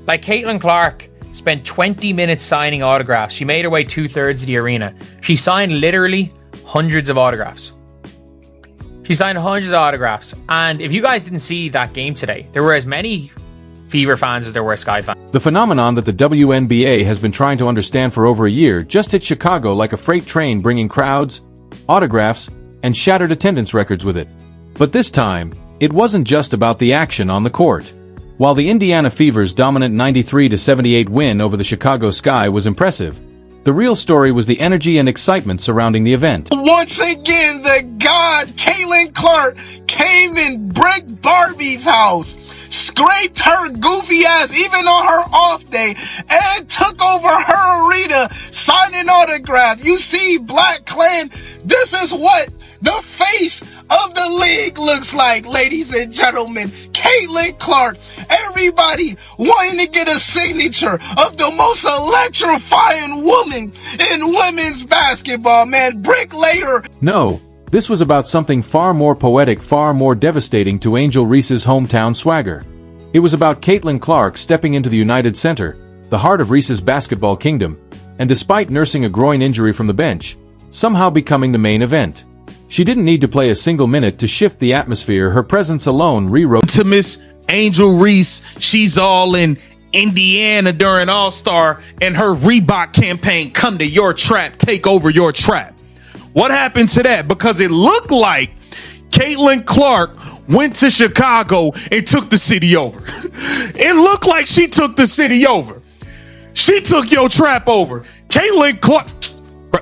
Like, Caitlin Clark spent 20 minutes signing autographs. She made her way 2/3 of the arena. She signed literally hundreds of autographs. And if you guys didn't see that game today, there were as many Fever fans as there were Sky fans. The phenomenon that the WNBA has been trying to understand for over a year just hit Chicago like a freight train, bringing crowds, autographs, and shattered attendance records with it. But this time, it wasn't just about the action on the court. While the Indiana Fever's dominant 93-78 win over the Chicago Sky was impressive, the real story was the energy and excitement surrounding the event. Once again, the god Caitlin Clark came and bricked Barbie's house, scraped her goofy ass even on her off day, and took over her arena signing autographs. You see, Black Clan, this is what the face of the league looks like, ladies and gentlemen. Caitlin Clark, everybody wanting to get a signature of the most electrifying woman in women's basketball, man. Bricklayer. No, this was about something far more poetic, far more devastating to Angel Reese's hometown swagger. It was about Caitlin Clark stepping into the United Center, the heart of Reese's basketball kingdom, and despite nursing a groin injury from the bench, somehow becoming the main event. She didn't need to play a single minute to shift the atmosphere. Her presence alone rewrote. To Miss Angel Reese, she's all in Indiana during All-Star, and her Reebok campaign, come to your trap, take over your trap. What happened to that? Because it looked like Caitlin Clark went to Chicago and took the city over. It looked like she took the city over. She took your trap over. Caitlin Clark.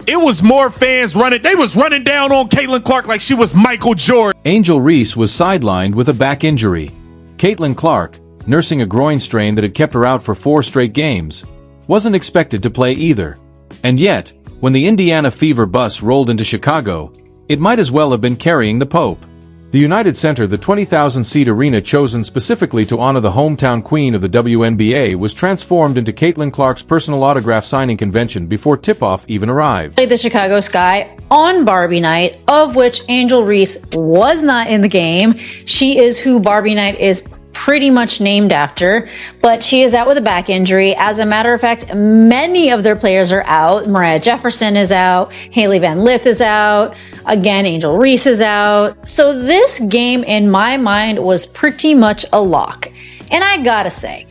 It was more fans running. They was running down on Caitlin Clark like she was Michael Jordan. Angel Reese was sidelined with a back injury. Caitlin Clark, nursing a groin strain that had kept her out for 4 straight games, wasn't expected to play either. And yet, when the Indiana Fever bus rolled into Chicago, it might as well have been carrying the Pope. The United Center, the 20,000-seat arena chosen specifically to honor the hometown queen of the WNBA, was transformed into Caitlin Clark's personal autograph signing convention before tip-off even arrived. Played the Chicago Sky on Barbie Night, of which Angel Reese was not in the game. She is who Barbie Night is pretty much named after, but she is out with a back injury. As a matter of fact, many of their players are out. Mariah Jefferson is out. Haley Van Lith is out. Again, Angel Reese is out. So this game, in my mind, was pretty much a lock. And I gotta say,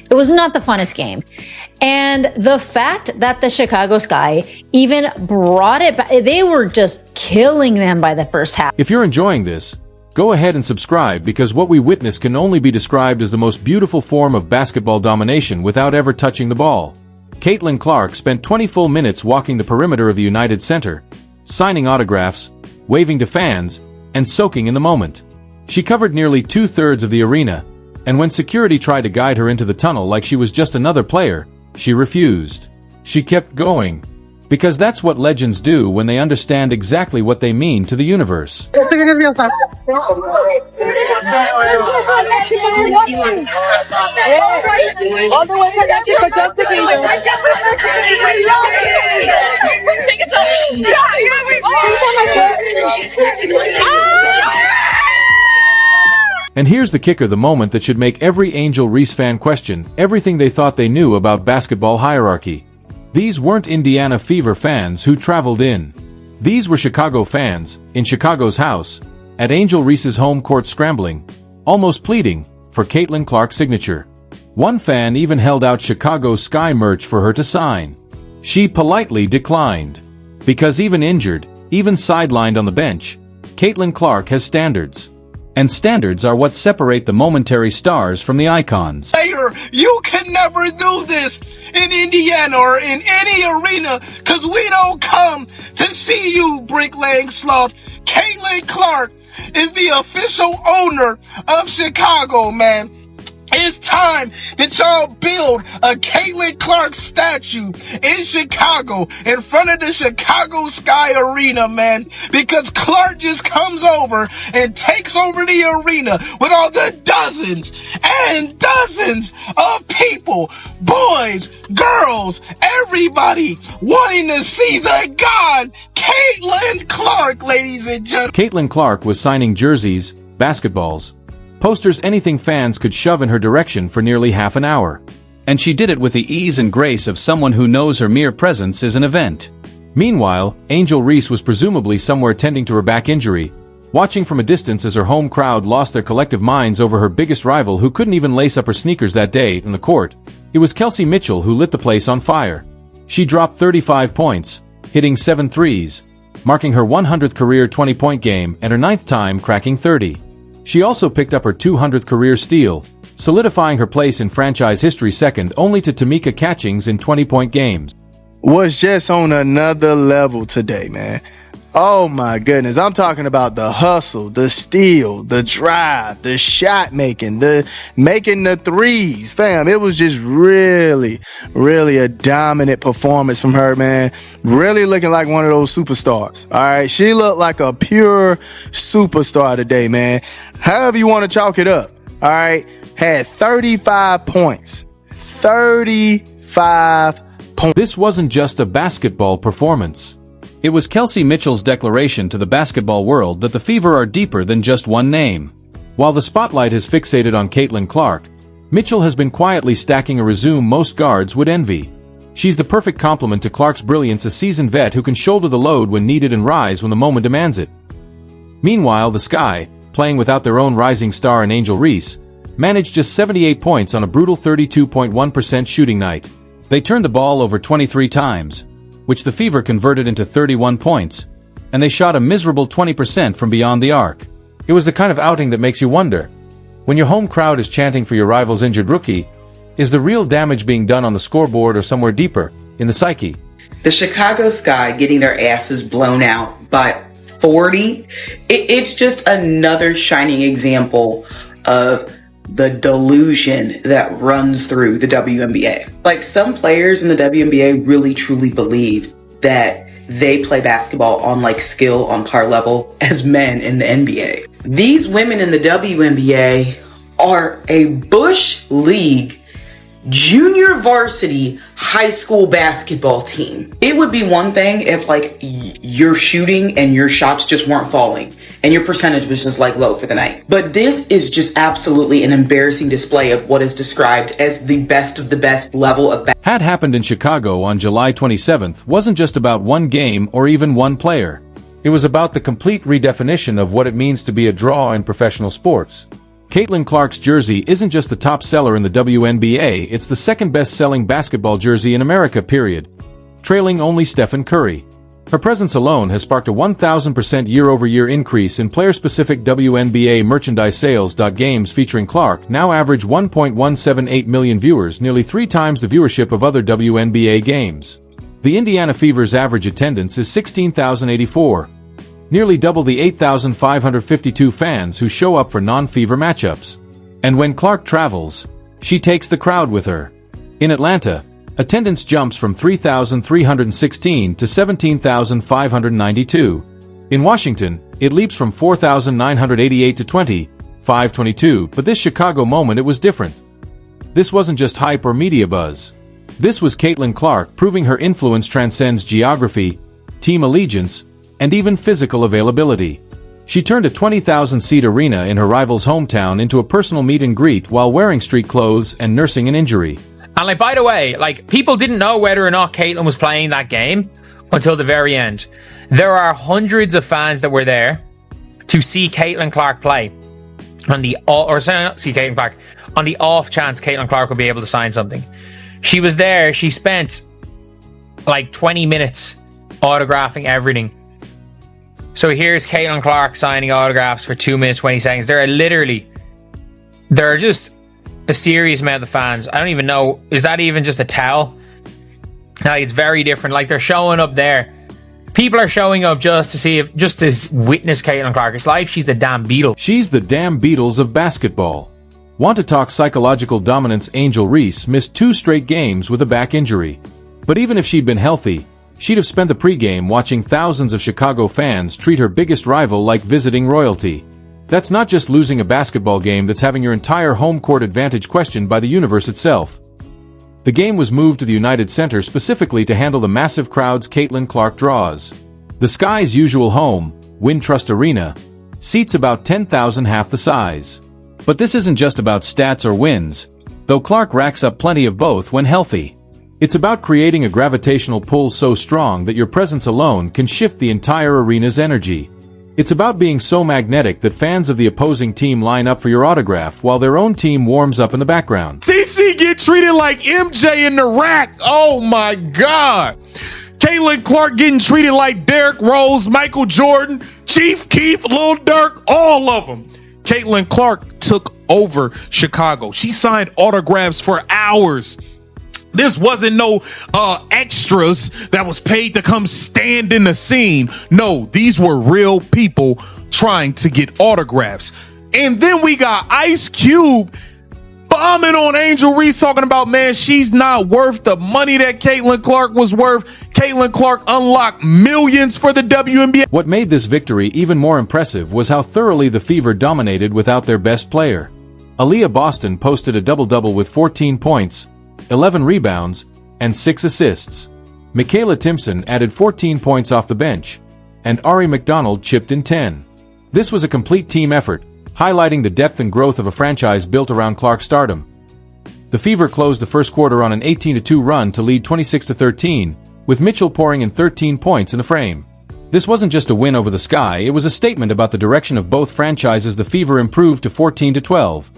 it was not the funnest game. And the fact that the Chicago Sky even brought it back, they were just killing them by the first half. If you're enjoying this, go ahead and subscribe, because what we witnessed can only be described as the most beautiful form of basketball domination without ever touching the ball. Caitlin Clark spent 20 full minutes walking the perimeter of the United Center, signing autographs, waving to fans, and soaking in the moment. She covered nearly 2/3 of the arena, and when security tried to guide her into the tunnel like she was just another player, she refused. She kept going. Because that's what legends do when they understand exactly what they mean to the universe. And here's the kicker, the moment that should make every Angel Reese fan question everything they thought they knew about basketball hierarchy. These weren't Indiana Fever fans who traveled in. These were Chicago fans, in Chicago's house, at Angel Reese's home court, scrambling, almost pleading, for Caitlin Clark's signature. One fan even held out Chicago Sky merch for her to sign. She politely declined. Because even injured, even sidelined on the bench, Caitlin Clark has standards. And standards are what separate the momentary stars from the icons. You can never do this in Indiana or in any arena, because we don't come to see you, bricklaying sloth. Caitlin Clark is the official owner of Chicago, man. It's time that y'all build a Caitlin Clark statue in Chicago in front of the Chicago Sky Arena, man, because Clark just comes over and takes over the arena with all the dozens and dozens of people, boys, girls, everybody wanting to see the god Caitlin Clark, ladies and gentlemen. Caitlin Clark was signing jerseys, basketballs, posters, anything fans could shove in her direction for nearly half an hour. And she did it with the ease and grace of someone who knows her mere presence is an event. Meanwhile, Angel Reese was presumably somewhere tending to her back injury, watching from a distance as her home crowd lost their collective minds over her biggest rival who couldn't even lace up her sneakers that day on the court. It was Kelsey Mitchell who lit the place on fire. She dropped 35 points, hitting 7 threes, marking her 100th career 20-point game and her 9th time cracking 30. She also picked up her 200th career steal, solidifying her place in franchise history second only to Tamika Catchings in 20-point games. Was just on another level today, man. Oh my goodness. I'm talking about the hustle, the steal, the drive, the shot making, the making the threes. Fam, it was just really a dominant performance from her, man. Really looking like one of those superstars. All right. She looked like a pure superstar today, man. However you want to chalk it up. All right. Had 35 points. 35 points. This wasn't just a basketball performance. It was Kelsey Mitchell's declaration to the basketball world that the Fever are deeper than just one name. While the spotlight is fixated on Caitlin Clark, Mitchell has been quietly stacking a resume most guards would envy. She's the perfect complement to Clark's brilliance, a seasoned vet who can shoulder the load when needed and rise when the moment demands it. Meanwhile, the Sky, playing without their own rising star in Angel Reese, managed just 78 points on a brutal 32.1% shooting night. They turned the ball over 23 times, which the Fever converted into 31 points, and they shot a miserable 20% from beyond the arc. It was the kind of outing that makes you wonder, when your home crowd is chanting for your rival's injured rookie, is the real damage being done on the scoreboard or somewhere deeper, in the psyche? The Chicago Sky getting their asses blown out by 40, it's just another shining example of the delusion that runs through the WNBA. Like, some players in the WNBA really truly believe that they play basketball on like skill on par level as men in the NBA. These women in the WNBA are a Bush League junior varsity high school basketball team. It would be one thing if like you're shooting and your shots just weren't falling and your percentage was just like low for the night. But this is just absolutely an embarrassing display of what is described as the best of the best level of Had happened in Chicago on July 27th wasn't just about one game or even one player. It was about the complete redefinition of what it means to be a draw in professional sports. Caitlin Clark's jersey isn't just the top seller in the WNBA, it's the second best-selling basketball jersey in America, period, trailing only Stephen Curry. Her presence alone has sparked a 1,000% year-over-year increase in player-specific WNBA merchandise sales. Games featuring Clark now average 1.178 million viewers, nearly 3 times the viewership of other WNBA games. The Indiana Fever's average attendance is 16,084. Nearly double the 8,552 fans who show up for non-Fever matchups. And when Clark travels, she takes the crowd with her. In Atlanta, attendance jumps from 3,316 to 17,592. In Washington, it leaps from 4,988 to 2,522, but this Chicago moment, it was different. This wasn't just hype or media buzz. This was Caitlin Clark proving her influence transcends geography, team allegiance, and even physical availability. She turned a 20,000-seat arena in her rival's hometown into a personal meet and greet while wearing street clothes and nursing an injury. And like, by the way, like, people didn't know whether or not Caitlin was playing that game until the very end. There are hundreds of fans that were there to see Caitlin Clark play on the off chance Caitlin Clark would be able to sign something. She was there. She spent like 20 minutes autographing everything. So here's Caitlin Clark signing autographs for 2 minutes 20 seconds. There are just a serious amount of fans. I don't even know, is that even just a towel? Like, it's very different. Like, they're showing up there. People are showing up just to witness Caitlin Clark. It's like she's the damn Beatles. She's the damn Beatles of basketball. Want to talk psychological dominance? Angel Reese missed 2 straight games with a back injury. But even if she'd been healthy, she'd have spent the pregame watching thousands of Chicago fans treat her biggest rival like visiting royalty. That's not just losing a basketball game, that's having your entire home court advantage questioned by the universe itself. The game was moved to the United Center specifically to handle the massive crowds Caitlin Clark draws. The Sky's usual home, Wintrust Arena, seats about 10,000, half the size. But this isn't just about stats or wins. though Clark racks up plenty of both when healthy. It's about creating a gravitational pull so strong that your presence alone can shift the entire arena's energy. It's about being so magnetic that fans of the opposing team line up for your autograph while their own team warms up in the background. CC get treated like MJ in the rack. Oh my God. Caitlin Clark getting treated like Derrick Rose, Michael Jordan, Chief Keef, Lil Durk, all of them. Caitlin Clark took over Chicago. She signed autographs for hours. This wasn't no extras that was paid to come stand in the scene. No, these were real people trying to get autographs. And then we got Ice Cube bombing on Angel Reese, talking about, man, she's not worth the money that Caitlin Clark was worth. Caitlin Clark unlocked millions for the WNBA. What made this victory even more impressive was how thoroughly the Fever dominated without their best player. Aaliyah Boston posted a double-double with 14 points, 11 rebounds, and 6 assists. Michaela Timpson added 14 points off the bench, and Ari McDonald chipped in 10. This was a complete team effort, highlighting the depth and growth of a franchise built around Clark's stardom. The Fever closed the first quarter on an 18-2 run to lead 26-13, with Mitchell pouring in 13 points in the frame. This wasn't just a win over the Sky, it was a statement about the direction of both franchises. The Fever improved to 14-12,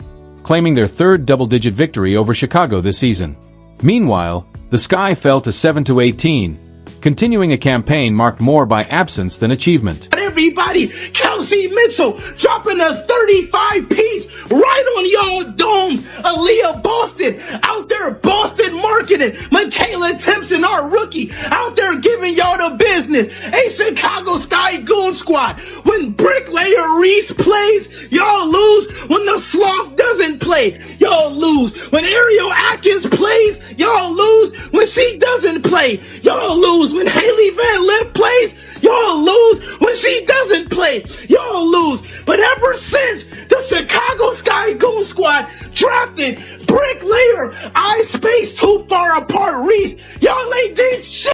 claiming their third double-digit victory over Chicago this season. Meanwhile, the Sky fell to 7-18, continuing a campaign marked more by absence than achievement. Everybody, Kelsey Mitchell dropping a 35-piece right on y'all domes. Aaliyah Boston out there Boston marketing. Michaela Timpson, our rookie, out there giving y'all the business. A Chicago Sky Goon Squad. When Bricklayer Reese plays, y'all lose. When the Sloth doesn't play, y'all lose. When Ariel Atkins plays, y'all lose. When she doesn't play, y'all lose. When Haley Van Lith plays, y'all lose. When she doesn't play, y'all lose. But ever since the Chicago Sky Goon Squad drafted Bricklayer, I spaced too far apart Reese, y'all ain't did shit.